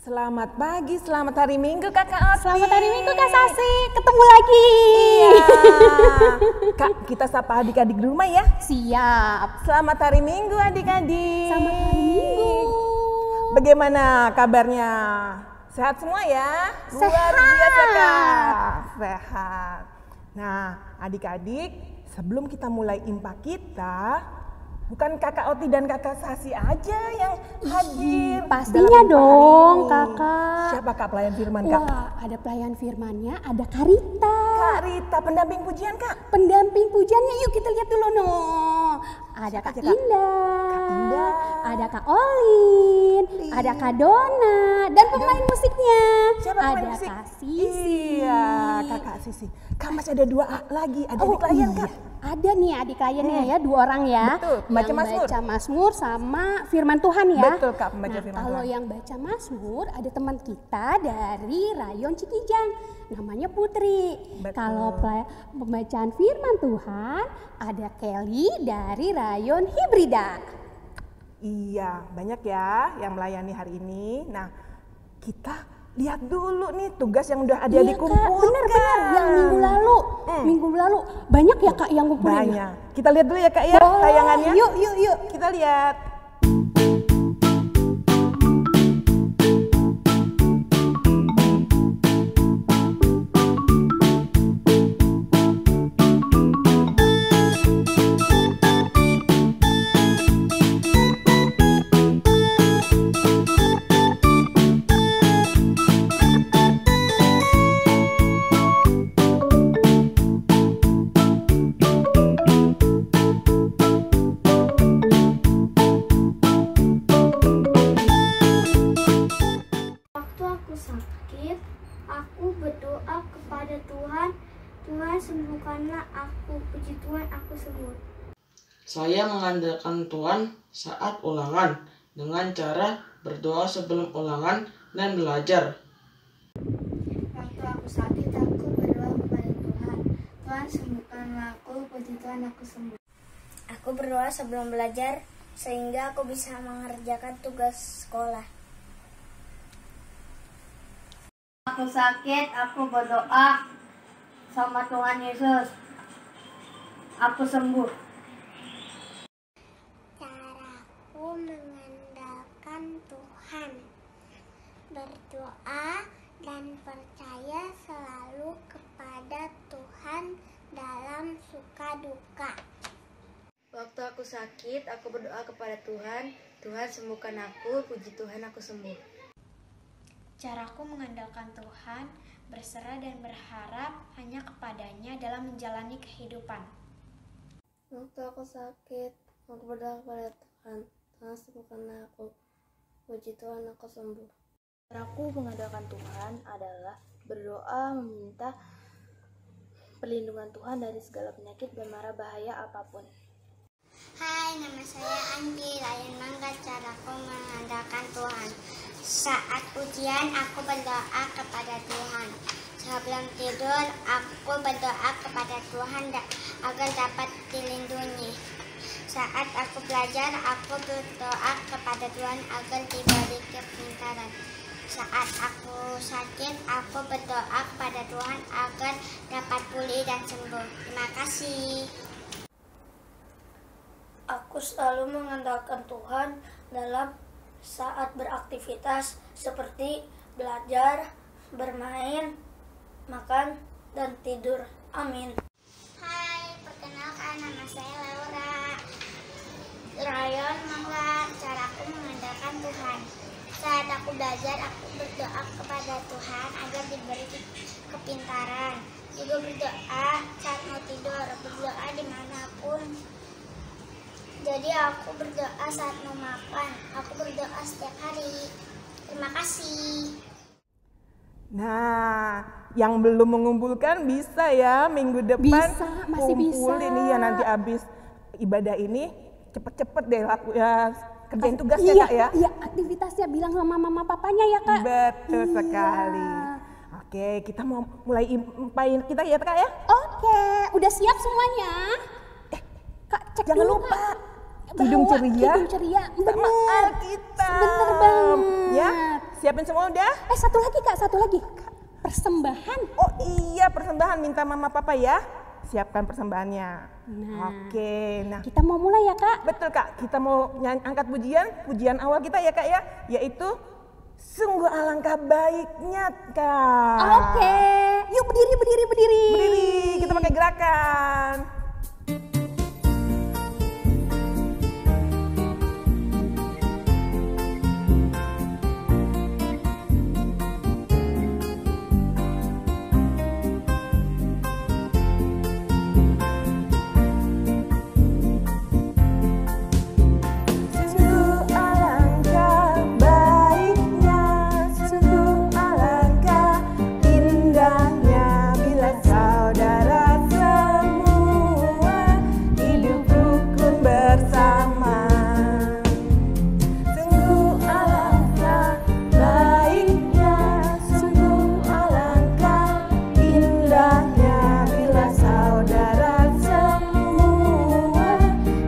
Selamat pagi, selamat hari Minggu Kakak Oti. Selamat hari Minggu Kak Sasi, ketemu lagi. Iya. Kak, kita sapa adik-adik di rumah ya. Siap. Selamat hari Minggu adik-adik. Selamat hari Minggu. Bagaimana kabarnya? Sehat semua ya? Sehat. Luar biasa Kak. Sehat. Nah adik-adik, sebelum kita mulai impak kita, bukan Kakak Oti dan Kakak Sasi aja yang hadir. Pastinya dong Kakak. Siapa Kak pelayan firman Kak? Wah, ada pelayan firmannya, ada Karita. Kak Rita, pendamping pujian Kak. Pendamping pujiannya, yuk kita lihat dulu no. Ada Kak Siapa aja, Kak? Indah, Kak Indah. ada Kak Olin, ada Kak Dona, dan pemain musiknya. Siapa pemain ada musik? Kak Sisi. Iya, Kakak Sisi. Kak masih ada dua lagi, ada adik klien Kak. Ada nih adik kliennya ya, 2 orang ya. Betul, pembaca yang Mazmur. baca Mazmur sama firman Tuhan ya. Betul Kak, pembaca Nah, firman kalau Tuhan. yang baca Mazmur ada teman kita dari Rayon Cikijang, namanya Putri. Betul. Kalau pembacaan firman Tuhan ada Kelly dari Rayon Hibrida. Iya, banyak ya yang melayani hari ini. Nah, kita lihat dulu nih tugas yang udah ada Iya, dikumpulkan. Kak, benar-benar yang minggu lalu banyak ya Kak yang ngumpulin. Banyak. Kita lihat dulu ya Kak ya Boleh. tayangannya. Yuk. Kita lihat. Aku berdoa kepada Tuhan, Tuhan sembuhkanlah aku, puji Tuhan aku sembuh. Saya mengandalkan Tuhan saat ulangan dengan cara berdoa sebelum ulangan dan belajar. Waktu aku sakit, aku berdoa kepada Tuhan, Tuhan sembuhkanlah aku, puji Tuhan aku sembuh. Aku berdoa sebelum belajar sehingga aku bisa mengerjakan tugas sekolah. Aku sakit, aku berdoa sama Tuhan Yesus. Aku sembuh. Caraku mengandalkan Tuhan. Berdoa dan percaya selalu kepada Tuhan dalam suka duka. Waktu aku sakit, aku berdoa kepada Tuhan. Tuhan sembuhkan aku, puji Tuhan aku sembuh. Caraku mengandalkan Tuhan, berserah dan berharap hanya kepadanya dalam menjalani kehidupan. Waktu aku sakit, aku berdoa kepada Tuhan. Tuhan sembuhkanlah aku, puji Tuhan aku sembuh. Caraku mengandalkan Tuhan adalah berdoa meminta perlindungan Tuhan dari segala penyakit dan mara bahaya apapun. Hai, nama saya Andi, Layan Mangga. Caraku mengandalkan Tuhan. Saat ujian, aku berdoa kepada Tuhan. Sebelum tidur, aku berdoa kepada Tuhan agar dapat dilindungi. Saat aku belajar, aku berdoa kepada Tuhan agar diberi kepintaran. Saat aku sakit, aku berdoa kepada Tuhan agar dapat pulih dan sembuh. Terima kasih. Aku selalu mengandalkan Tuhan dalam saat beraktivitas seperti belajar, bermain, makan, dan tidur. Amin. Hai, perkenalkan Tuhan. Saat aku belajar, aku berdoa kepada Tuhan agar diberi kepintaran. Juga berdoa saat mau tidur, berdoa dimanapun. Jadi aku berdoa saat mau makan, aku berdoa setiap hari. Terima kasih. Nah, yang belum mengumpulkan bisa ya minggu depan Bisa, masih kumpulin bisa. ya nanti habis ibadah ini cepet-cepet deh laku ya kerjain tugas Iya, ya Kak ya. Iya, aktivitasnya bilang sama mama papanya ya Kak. Betul Iya. sekali. Oke, kita mau mulai impain kita ya Kak ya. Oke, udah siap semuanya? Kak, cek Jangan dulu, lupa Kak. Kidung Bawa Ceria Kidung Ceria, sama bener. Alkitab. Bener banget. Ya, siapin semua udah? Satu lagi Kak, satu lagi. Persembahan. Oh iya, persembahan minta mama papa ya. Siapkan persembahannya. Nah. Oke, nah Kita mau mulai ya Kak? betul Kak, kita mau angkat pujian awal kita ya Kak ya, yaitu sungguh alangkah baiknya Kak. Oke, yuk berdiri. Berdiri, kita pakai gerakan. Sungguh alangkah baiknya, sungguh alangkah indahnya bila saudara semua hidup rukun bersama. Sungguh alangkah baiknya, sungguh alangkah indahnya bila saudara semua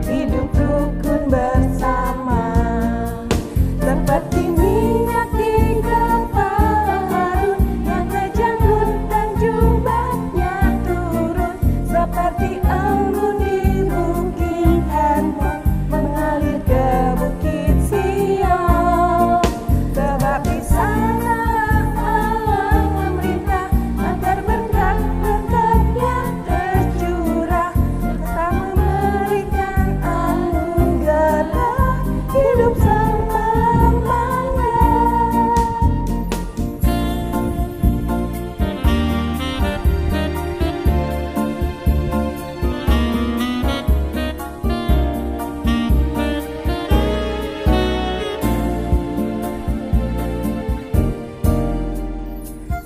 hidup rukun bersama. Seperti minyak di kepala Harun yang ke janggut dan jubahnya turun, seperti embun di bukit Hermon mengalir ke bukit Sion. Sebab di sanalah Allah memerintah agar berkat-berkat-Nya tercurah, serta memberikan anugerah hidup selama-lamanya.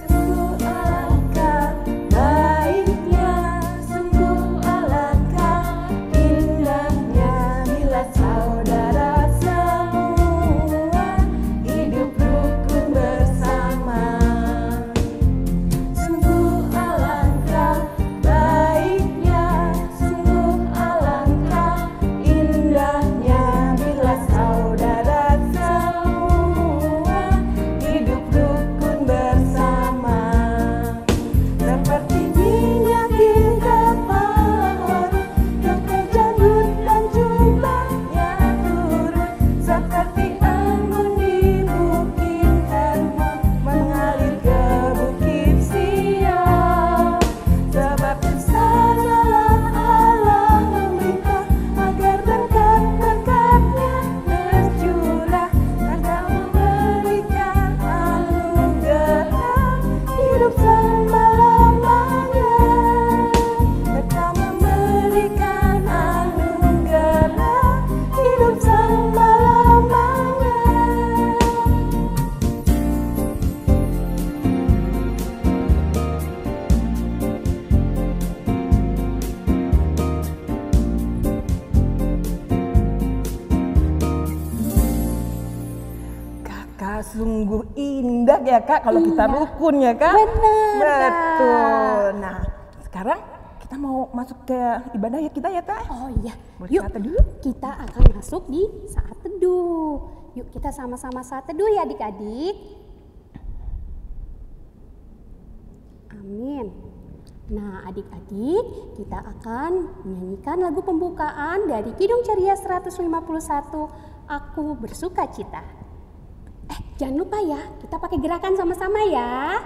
Sungguh alangkah baiknya, sungguh alangkah indahnya bila saudara semua hidup rukun bersama. Sungguh alangkah baiknya, sungguh alangkah indahnya bila saudara semua hidup rukun bersama. Seperti minyak di kepala Harun yang ke janggut dan jubahnya turun, seperti embun di bukit Hermon mengalir ke bukit Sion. Sebab di sanalah Allah memerintah agar berkat-berkat-Nya tercurah, serta memberikan anugerah hidup selama-lamanya. Serta memberikan anugerah hidup selama-lamanya. Kakak sungguh indah ya Kak kalau kita rukun ya Kak. Bener, Betul. Nah sekarang kita mau masuk ke ibadah ya kita ya Kak. Oh iya, Boleh yuk saat teduh? kita akan masuk di saat teduh. Yuk kita sama-sama saat teduh ya adik-adik. Amin. Nah adik-adik, kita akan menyanyikan lagu pembukaan dari Kidung Ceria 151, Aku Bersukacita. Jangan lupa ya, kita pakai gerakan sama-sama ya.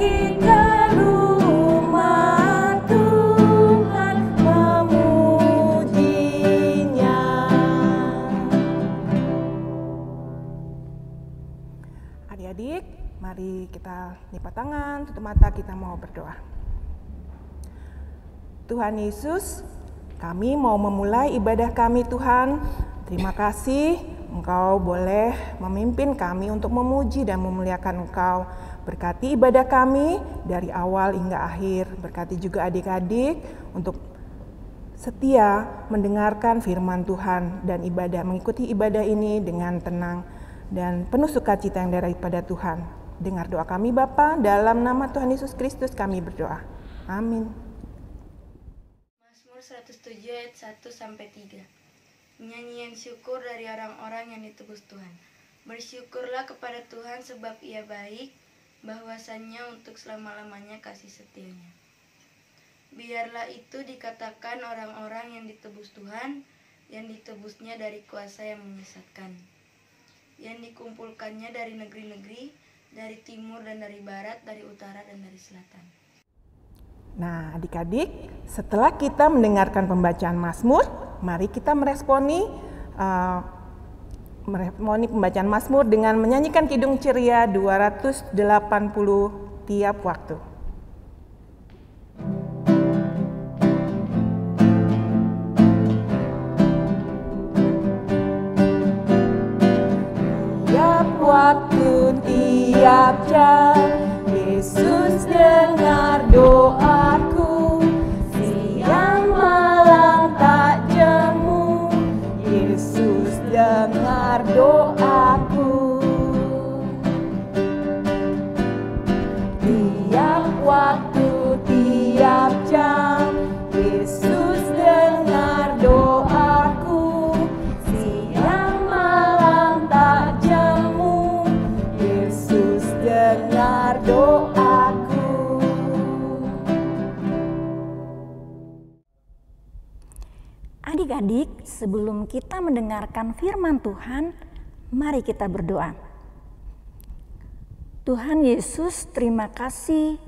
pergi ke rumah Tuhan memujinya. Adik-adik, mari kita lipat tangan, tutup mata, kita mau berdoa. Tuhan Yesus, kami mau memulai ibadah kami Tuhan. Terima kasih Engkau boleh memimpin kami untuk memuji dan memuliakan Engkau. Berkati ibadah kami dari awal hingga akhir. Berkati juga adik-adik untuk setia mendengarkan firman Tuhan dan mengikuti ibadah ini dengan tenang dan penuh sukacita yang daripada Tuhan. Dengar doa kami Bapa, dalam nama Tuhan Yesus Kristus kami berdoa. Amin. Mazmur 107 ayat 1-3. Nyanyian syukur dari orang-orang yang ditebus Tuhan. Bersyukurlah kepada Tuhan sebab Ia baik, bahwasannya untuk selama-lamanya kasih setianya. Biarlah itu dikatakan orang-orang yang ditebus Tuhan, yang ditebusnya dari kuasa yang menyesatkan, yang dikumpulkannya dari negeri-negeri, dari timur dan dari barat, dari utara dan dari selatan. Nah, adik-adik, setelah kita mendengarkan pembacaan Mazmur, mari kita meresponi pembacaan Mazmur dengan menyanyikan Kidung Ceria 280 tiap waktu. Tiap waktu, tiap jam, Yesus dengar doaku, siang malam tak jemu, Yesus dengar doaku. Tiap waktu, tiap jam, Yesus dengar doaku, siang malam tak jemu, Yesus dengar doaku. Adik-adik, sebelum kita mendengarkan firman Tuhan, mari kita berdoa. Tuhan Yesus, terima kasih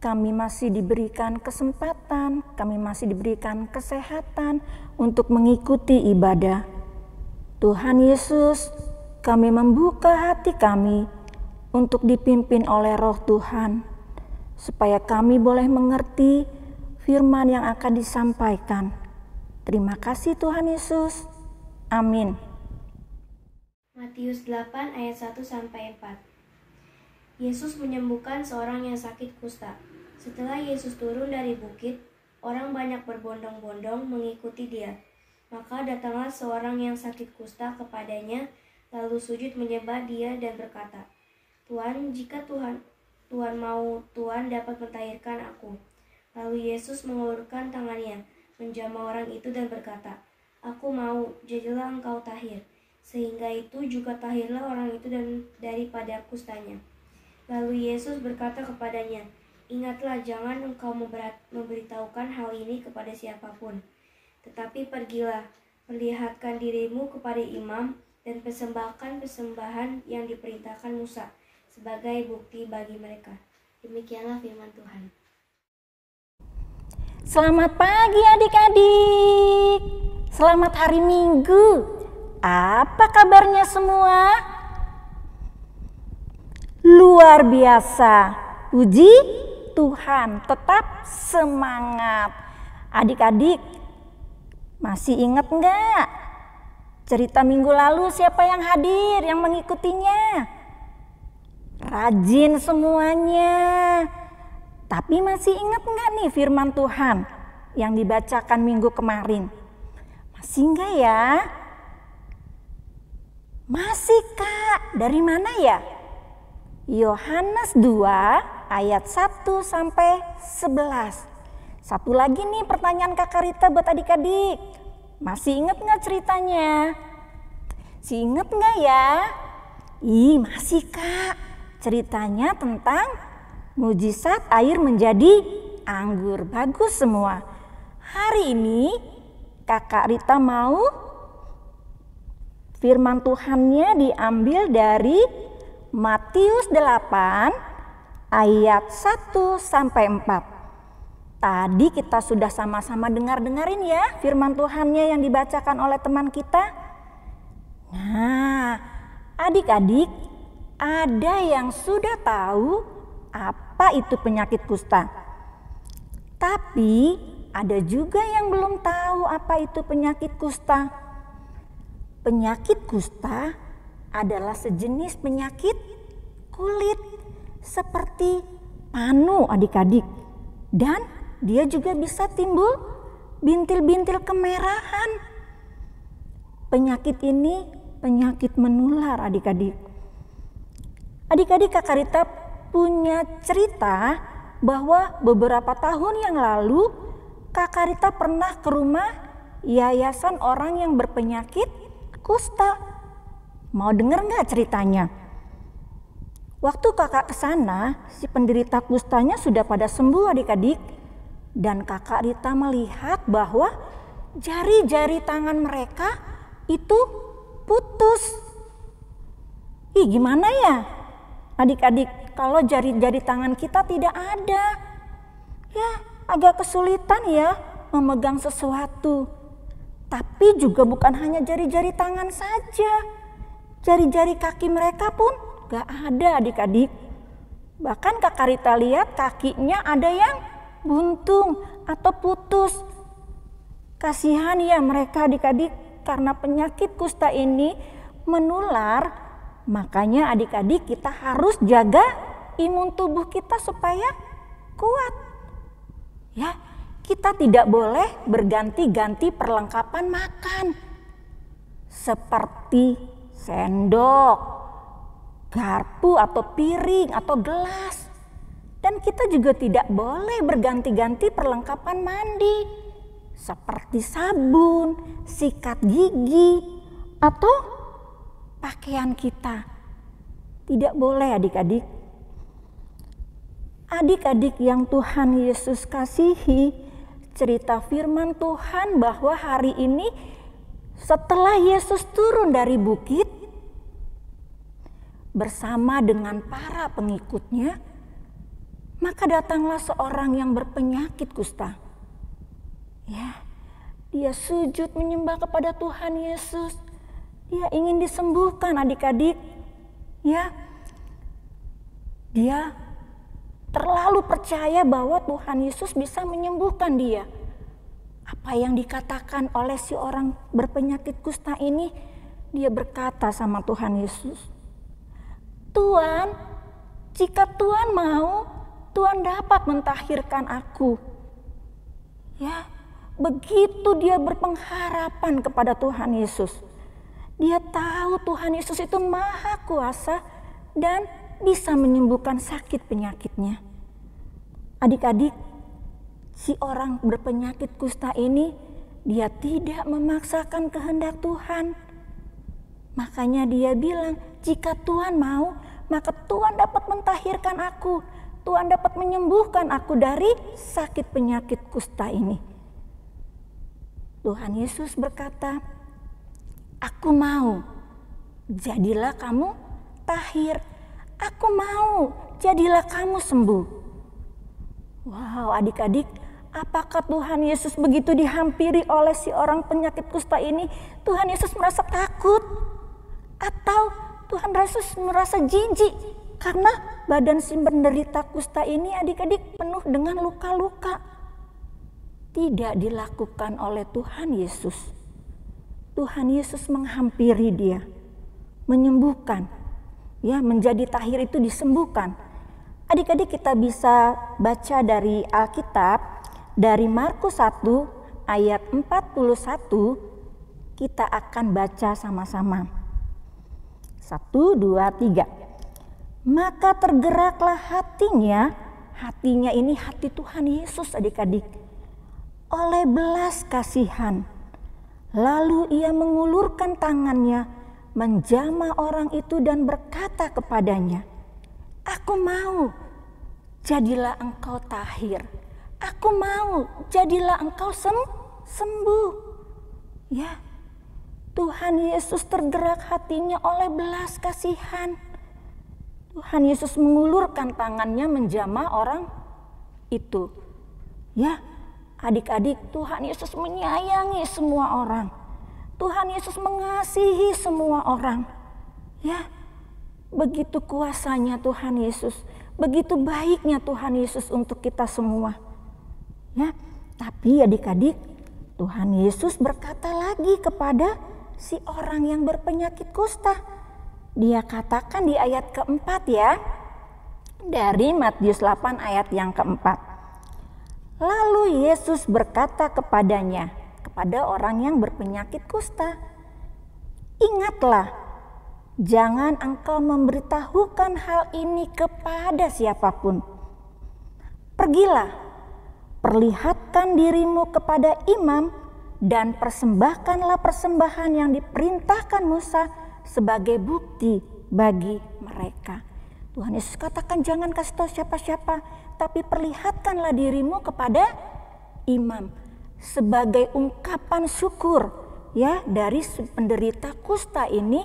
kami masih diberikan kesempatan, kami masih diberikan kesehatan untuk mengikuti ibadah. Tuhan Yesus, kami membuka hati kami untuk dipimpin oleh Roh Tuhan, supaya kami boleh mengerti firman yang akan disampaikan. Terima kasih Tuhan Yesus. Amin. Matius 8 ayat 1-4. Yesus menyembuhkan seorang yang sakit kusta. Setelah Yesus turun dari bukit, orang banyak berbondong-bondong mengikuti Dia. Maka datanglah seorang yang sakit kusta kepadanya, lalu sujud menyembah Dia dan berkata, "Tuhan, jika Tuhan mau, Tuhan dapat mentahirkan aku." Lalu Yesus mengulurkan tangannya, menjamah orang itu dan berkata, "Aku mau, jadilah engkau tahir." Sehingga itu juga tahirlah orang itu daripada kustanya. Lalu Yesus berkata kepadanya, "Ingatlah, jangan engkau memberitahukan hal ini kepada siapapun. Tetapi pergilah, perlihatkan dirimu kepada imam, dan persembahkan persembahan yang diperintahkan Musa sebagai bukti bagi mereka." Demikianlah firman Tuhan. Selamat pagi adik-adik. Selamat hari Minggu. Apa kabarnya semua? Luar biasa. Puji Tuhan, tetap semangat. Adik-adik, masih ingat enggak cerita minggu lalu siapa yang hadir, yang mengikutinya? Rajin semuanya. Tapi masih ingat enggak nih firman Tuhan yang dibacakan minggu kemarin? Masih enggak ya? Masih Kak, dari mana ya? Yohanes 2 ayat 1-11. Satu lagi nih pertanyaan Kakak Rita buat adik-adik. Masih ingat enggak ceritanya? Masih ingat enggak ya? Masih Kak. Ceritanya tentang mujizat air menjadi anggur. Bagus semua. Hari ini Kakak Rita mau firman Tuhannya diambil dari Matius 8 ayat 1-4. Tadi kita sudah sama-sama dengerin ya firman Tuhannya yang dibacakan oleh teman kita. Nah, adik-adik, ada yang sudah tahu apa itu penyakit kusta. Tapi ada juga yang belum tahu apa itu penyakit kusta. Penyakit kusta adalah sejenis penyakit kulit seperti panu adik-adik. Dan dia juga bisa timbul bintil-bintil kemerahan. Penyakit ini penyakit menular adik-adik. Adik-adik, Kakak Rita punya cerita bahwa beberapa tahun yang lalu Kakak Rita pernah ke rumah yayasan orang yang berpenyakit kusta. Mau denger gak ceritanya? Waktu kakak ke sana, si penderita kustanya sudah pada sembuh adik-adik. Dan Kakak Rita melihat bahwa jari-jari tangan mereka itu putus. Ih, gimana ya adik-adik kalau jari-jari tangan kita tidak ada? Ya, agak kesulitan ya memegang sesuatu. Tapi juga bukan hanya jari-jari tangan saja. Jari-jari kaki mereka pun gak ada adik-adik. Bahkan Kakak Rita lihat kakinya ada yang buntung atau putus. Kasihan ya mereka adik-adik, karena penyakit kusta ini menular. Makanya adik-adik kita harus jaga imun tubuh kita supaya kuat. Ya, kita tidak boleh berganti-ganti perlengkapan makan. Seperti sendok, garpu atau piring atau gelas. Dan kita juga tidak boleh berganti-ganti perlengkapan mandi seperti sabun, sikat gigi, atau pakaian kita. Tidak boleh adik-adik. Adik-adik yang Tuhan Yesus kasihi, cerita firman Tuhan bahwa hari ini setelah Yesus turun dari bukit bersama dengan para pengikutnya, maka datanglah seorang yang berpenyakit kusta. Ya, dia sujud menyembah kepada Tuhan Yesus. Dia ingin disembuhkan adik-adik. Ya, dia terlalu percaya bahwa Tuhan Yesus bisa menyembuhkan dia. Apa yang dikatakan oleh si orang berpenyakit kusta ini, dia berkata sama Tuhan Yesus, "Tuhan, jika Tuhan mau, Tuhan dapat mentahirkan aku." Ya, begitu dia berpengharapan kepada Tuhan Yesus. Dia tahu Tuhan Yesus itu maha kuasa dan bisa menyembuhkan sakit penyakitnya. Adik-adik, si orang berpenyakit kusta ini, dia tidak memaksakan kehendak Tuhan. Makanya dia bilang, jika Tuhan mau, maka Tuhan dapat mentahirkan aku. Tuhan dapat menyembuhkan aku dari sakit penyakit kusta ini. Tuhan Yesus berkata, "Aku mau, jadilah kamu tahir. Aku mau, jadilah kamu sembuh." Wow, adik-adik, apakah Tuhan Yesus begitu dihampiri oleh si orang penyakit kusta ini, Tuhan Yesus merasa takut? Atau Tuhan Yesus merasa jijik? Karena badan si penderita kusta ini adik-adik penuh dengan luka-luka. Tidak dilakukan oleh Tuhan Yesus. Tuhan Yesus menghampiri dia, menyembuhkan. Ya, menjadi tahir itu disembuhkan. Adik-adik kita bisa baca dari Alkitab, dari Markus 1 ayat 41, kita akan baca sama-sama. 1, 2, 3. Maka tergeraklah hatinya ini hati Tuhan Yesus adik-adik, oleh belas kasihan. Lalu ia mengulurkan tangannya, menjamah orang itu dan berkata kepadanya, "Aku mau, jadilah engkau tahir. Aku mau, jadilah engkau sembuh." Ya, Tuhan Yesus tergerak hatinya oleh belas kasihan. Tuhan Yesus mengulurkan tangannya menjamah orang itu. Ya, adik-adik, Tuhan Yesus menyayangi semua orang. Tuhan Yesus mengasihi semua orang. Ya, begitu kuasanya Tuhan Yesus, begitu baiknya Tuhan Yesus untuk kita semua. Ya, tapi adik-adik, Tuhan Yesus berkata lagi kepada si orang yang berpenyakit kusta. Dia katakan di ayat keempat ya, dari Matius 8 ayat yang keempat. Lalu Yesus berkata kepadanya, kepada orang yang berpenyakit kusta, ingatlah, jangan engkau memberitahukan hal ini kepada siapapun. Pergilah, perlihatkan dirimu kepada imam dan persembahkanlah persembahan yang diperintahkan Musa sebagai bukti bagi mereka. Tuhan Yesus katakan jangan kasih tahu siapa-siapa, tapi perlihatkanlah dirimu kepada imam sebagai ungkapan syukur ya dari penderita kusta ini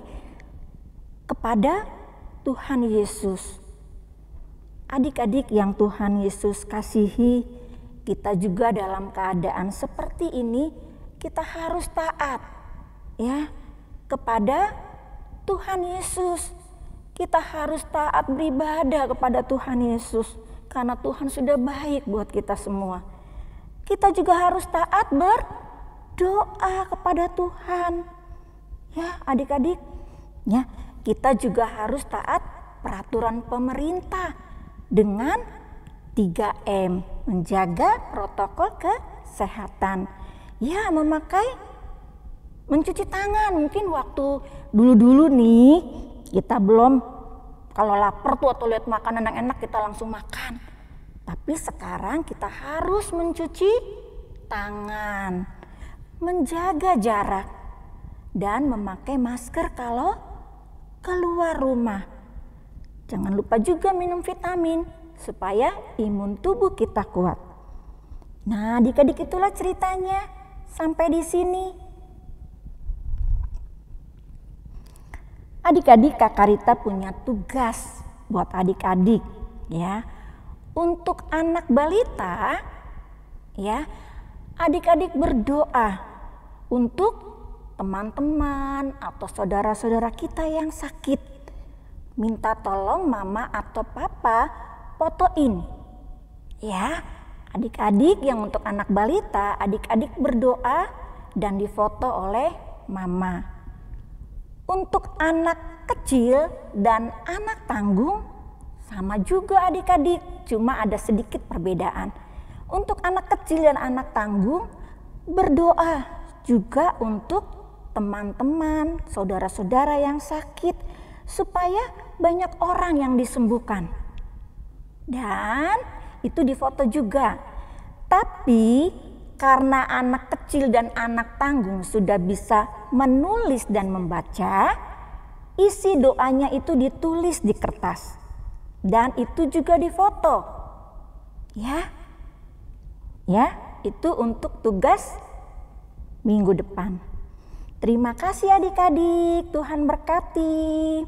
kepada Tuhan Yesus. Adik-adik yang Tuhan Yesus kasihi, kita juga dalam keadaan seperti ini kita harus taat ya kepada Tuhan Yesus. Kita harus taat beribadah kepada Tuhan Yesus karena Tuhan sudah baik buat kita semua. Kita juga harus taat berdoa kepada Tuhan. Ya, adik-adik, ya, kita juga harus taat peraturan pemerintah dengan 3M, menjaga protokol kesehatan. Ya, mencuci tangan. Mungkin waktu dulu-dulu nih kita belum, kalau lapar tuh atau lihat makanan yang enak kita langsung makan. Tapi sekarang kita harus mencuci tangan, menjaga jarak, dan memakai masker kalau keluar rumah. Jangan lupa juga minum vitamin supaya imun tubuh kita kuat. Nah, adik-adik itulah ceritanya sampai di sini. Adik-adik, Kak Rita punya tugas buat adik-adik ya. Untuk anak balita ya, adik-adik berdoa untuk teman-teman atau saudara-saudara kita yang sakit. Minta tolong mama atau papa fotoin. Ya, adik-adik yang untuk anak balita, adik-adik berdoa dan difoto oleh mama. Untuk anak kecil dan anak tanggung sama juga adik-adik, cuma ada sedikit perbedaan. Untuk anak kecil dan anak tanggung berdoa juga untuk teman-teman, saudara-saudara yang sakit supaya banyak orang yang disembuhkan. Dan itu difoto juga. Tapi karena anak kecil dan anak tanggung sudah bisa menulis dan membaca, isi doanya itu ditulis di kertas dan itu juga difoto. Ya, itu untuk tugas minggu depan. Terima kasih adik-adik, Tuhan berkati.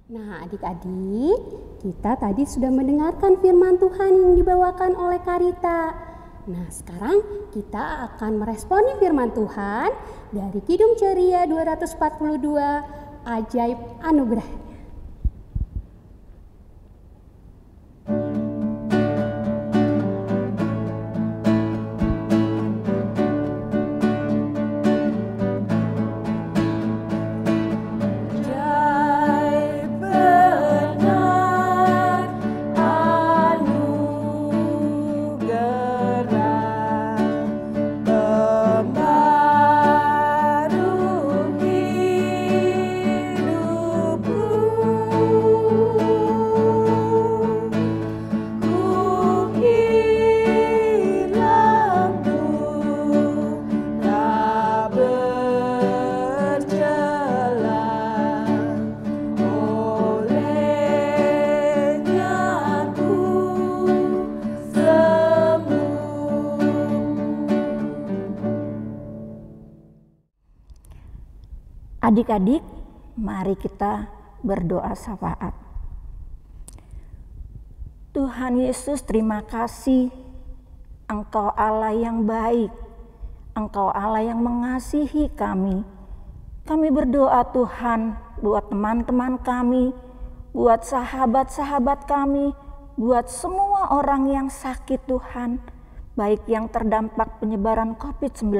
Nah, adik-adik, kita tadi sudah mendengarkan firman Tuhan yang dibawakan oleh Kak Rita. Nah, sekarang kita akan meresponi firman Tuhan dari Kidung Ceria 242, Ajaib Anugerah. Adik-adik, mari kita berdoa syafaat. Tuhan Yesus, terima kasih. Engkau Allah yang baik. Engkau Allah yang mengasihi kami. Kami berdoa Tuhan buat teman-teman kami, buat sahabat-sahabat kami, buat semua orang yang sakit Tuhan, baik yang terdampak penyebaran COVID-19.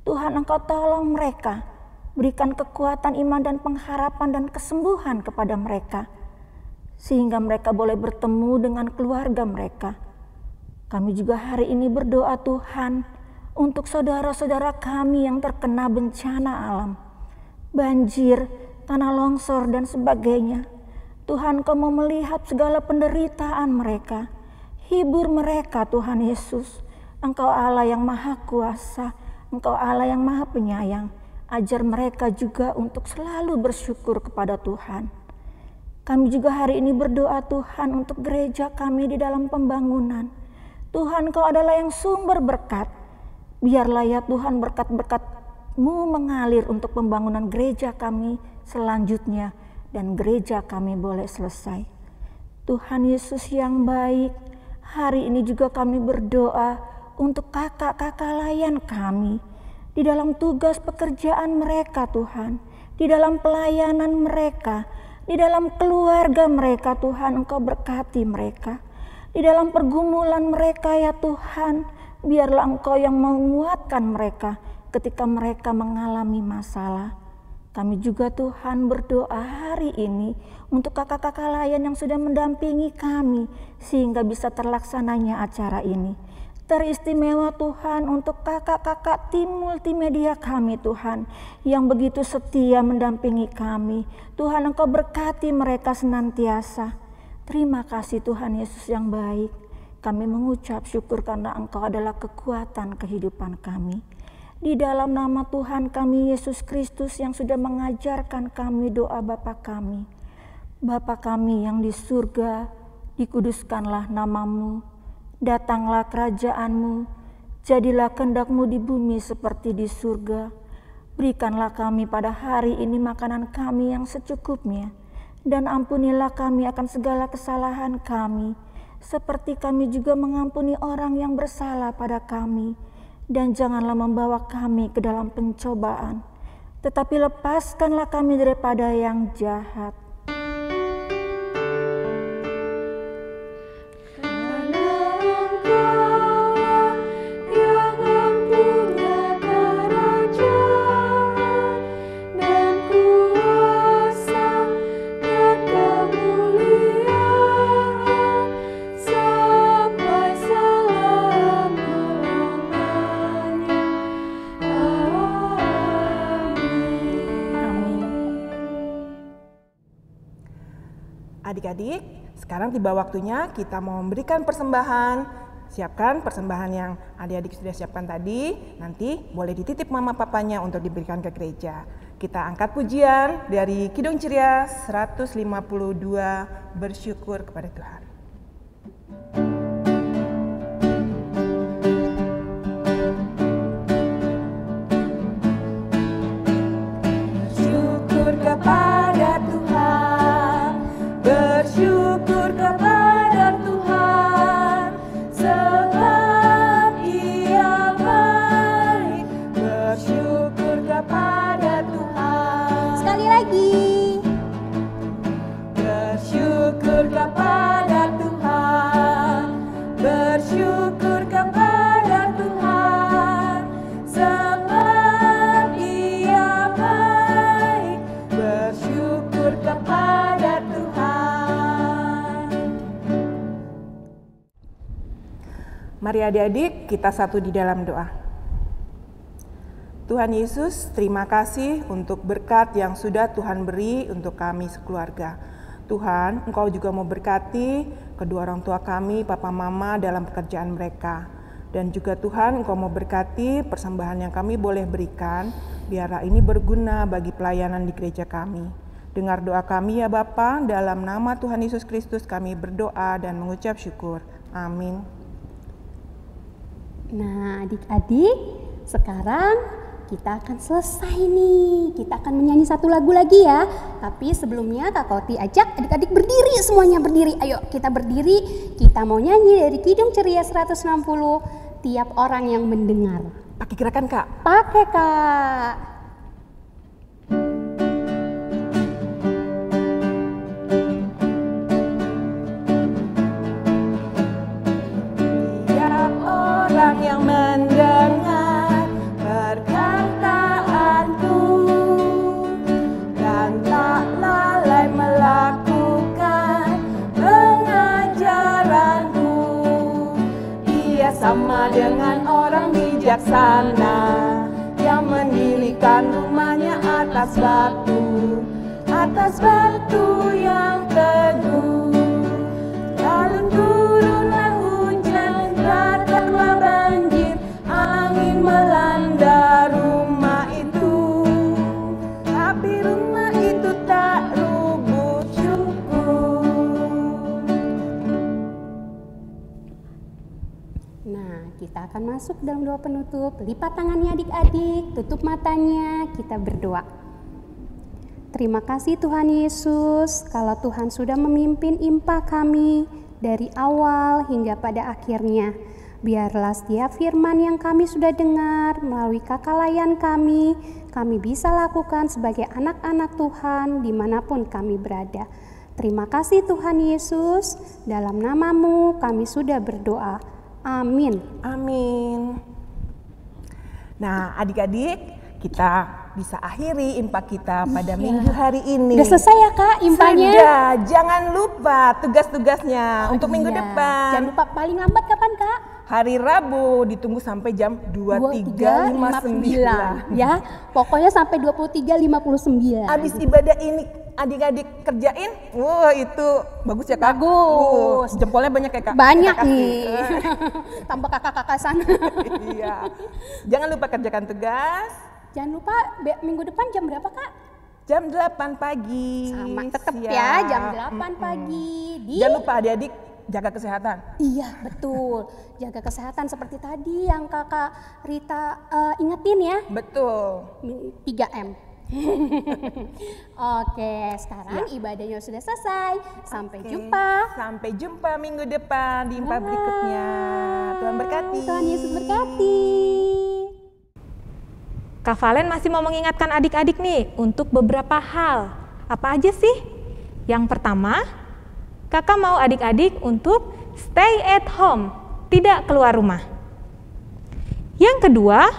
Tuhan, Engkau tolong mereka, berikan kekuatan iman dan pengharapan dan kesembuhan kepada mereka, sehingga mereka boleh bertemu dengan keluarga mereka. Kami juga hari ini berdoa Tuhan untuk saudara-saudara kami yang terkena bencana alam, banjir, tanah longsor dan sebagainya. Tuhan, Kau mau melihat segala penderitaan mereka. Hibur mereka Tuhan Yesus. Engkau Allah yang maha kuasa, Engkau Allah yang maha penyayang. Ajar mereka juga untuk selalu bersyukur kepada Tuhan. Kami juga hari ini berdoa Tuhan untuk gereja kami di dalam pembangunan. Tuhan, Kau adalah yang sumber berkat. Biarlah ya Tuhan berkat-berkat-Mu mengalir untuk pembangunan gereja kami selanjutnya dan gereja kami boleh selesai. Tuhan Yesus yang baik, hari ini juga kami berdoa untuk kakak-kakak layan kami di dalam tugas pekerjaan mereka Tuhan, di dalam pelayanan mereka, di dalam keluarga mereka Tuhan, Engkau berkati mereka. Di dalam pergumulan mereka ya Tuhan, biarlah Engkau yang menguatkan mereka ketika mereka mengalami masalah. Kami juga Tuhan berdoa hari ini untuk kakak-kakak layan yang sudah mendampingi kami sehingga bisa terlaksananya acara ini. Teristimewa Tuhan untuk kakak-kakak tim multimedia kami Tuhan yang begitu setia mendampingi kami. Tuhan, Engkau berkati mereka senantiasa. Terima kasih Tuhan Yesus yang baik. Kami mengucap syukur karena Engkau adalah kekuatan kehidupan kami. Di dalam nama Tuhan kami Yesus Kristus yang sudah mengajarkan kami doa Bapa kami. Bapa kami yang di surga, dikuduskanlah nama-Mu. Datanglah kerajaan-Mu, jadilah kehendak-Mu di bumi seperti di surga. Berikanlah kami pada hari ini makanan kami yang secukupnya, dan ampunilah kami akan segala kesalahan kami, seperti kami juga mengampuni orang yang bersalah pada kami. Dan janganlah membawa kami ke dalam pencobaan, tetapi lepaskanlah kami daripada yang jahat. Adik-adik, sekarang tiba waktunya kita mau memberikan persembahan. Siapkan persembahan yang adik-adik sudah siapkan tadi. Nanti boleh dititip mama papanya untuk diberikan ke gereja. Kita angkat pujian dari Kidung Ceria 152, bersyukur kepada Tuhan. Bersyukur kepada Tuhan, bersyukur kepada Tuhan, sebab Dia baik. Bersyukur kepada Tuhan. Sekali lagi. Bersyukur kepada Tuhan, bersyukur kepada Tuhan, sebab Dia baik. Bersyukur kepada Tuhan. Mari adik-adik kita satu di dalam doa. Tuhan Yesus, terima kasih untuk berkat yang sudah Tuhan beri untuk kami sekeluarga. Tuhan, Engkau juga mau berkati kedua orang tua kami, Papa Mama dalam pekerjaan mereka. Dan juga Tuhan, Engkau mau berkati persembahan yang kami boleh berikan, biarlah ini berguna bagi pelayanan di gereja kami. Dengar doa kami ya Bapa, dalam nama Tuhan Yesus Kristus kami berdoa dan mengucap syukur. Amin. Nah, adik-adik, sekarang kita akan selesai nih. Kita akan menyanyi satu lagu lagi ya. Tapi sebelumnya Kak Oti ajak adik-adik berdiri, semuanya berdiri. Ayo kita berdiri, kita mau nyanyi dari Kidung Ceria 160, tiap orang yang mendengar. Pakai gerakan Kak? Pakai Kak. Tiap orang yang mendengar perkataanku dan tak lalai melakukan pengajaranku, ia sama dengan orang bijaksana yang mendirikan rumahnya atas batu yang teguh. Lalu turunlah hujan, datanglah banjir, angin melanda rumah itu, tapi rumah itu tak rubuh syukur. Nah, kita akan masuk dalam doa penutup. Lipat tangannya adik-adik, tutup matanya, kita berdoa. Terima kasih Tuhan Yesus, kalau Tuhan sudah memimpin IMPA kami dari awal hingga pada akhirnya. Biarlah setiap firman yang kami sudah dengar melalui kakak layan kami bisa lakukan sebagai anak-anak Tuhan dimanapun kami berada. Terima kasih Tuhan Yesus, dalam nama-Mu kami sudah berdoa. Amin. Amin. Nah, adik-adik, kita bisa akhiri IMPA kita pada minggu hari ini. Udah selesai ya Kak IMPA-nya? Sudah, jangan lupa tugas-tugasnya untuk minggu depan. Jangan lupa paling lambat kapan Kak? Hari Rabu, ditunggu sampai jam 23.59. Ya, pokoknya sampai 23.59. Abis ibadah ini adik-adik kerjain, wah itu bagus ya Kak? Bagus. Jempolnya banyak ya Kak? Banyak nih. Tambah kakak-kakak sana. Iya. Jangan lupa kerjakan tugas. Jangan lupa minggu depan jam berapa Kak? Jam 8 pagi. Sama tetap ya, jam 8 pagi. Jangan lupa adik-adik jaga kesehatan. Iya betul, jaga kesehatan seperti tadi yang Kakak Rita ingetin ya. Betul. 3M. Oke, sekarang ibadahnya sudah selesai. Sampai jumpa. Sampai jumpa minggu depan di IMPA berikutnya. Tuhan berkati. Tuhan Yesus berkati. Kak Valen masih mau mengingatkan adik-adik nih untuk beberapa hal. Apa aja sih? Yang pertama, Kakak mau adik-adik untuk stay at home, tidak keluar rumah. Yang kedua,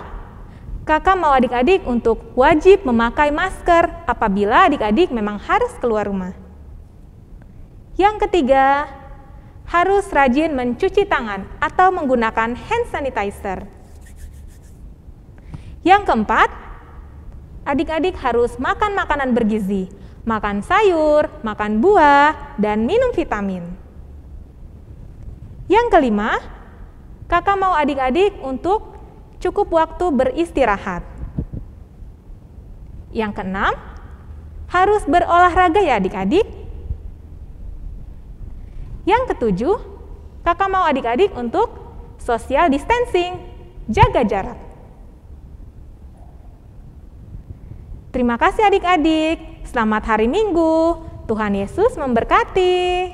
Kakak mau adik-adik untuk wajib memakai masker apabila adik-adik memang harus keluar rumah. Yang ketiga, harus rajin mencuci tangan atau menggunakan hand sanitizer. Yang keempat, adik-adik harus makan makanan bergizi, makan sayur, makan buah, dan minum vitamin. Yang kelima, Kakak mau adik-adik untuk cukup waktu beristirahat. Yang keenam, harus berolahraga ya adik-adik. Yang ketujuh, Kakak mau adik-adik untuk social distancing, jaga jarak. Terima kasih adik-adik. Selamat hari Minggu. Tuhan Yesus memberkati.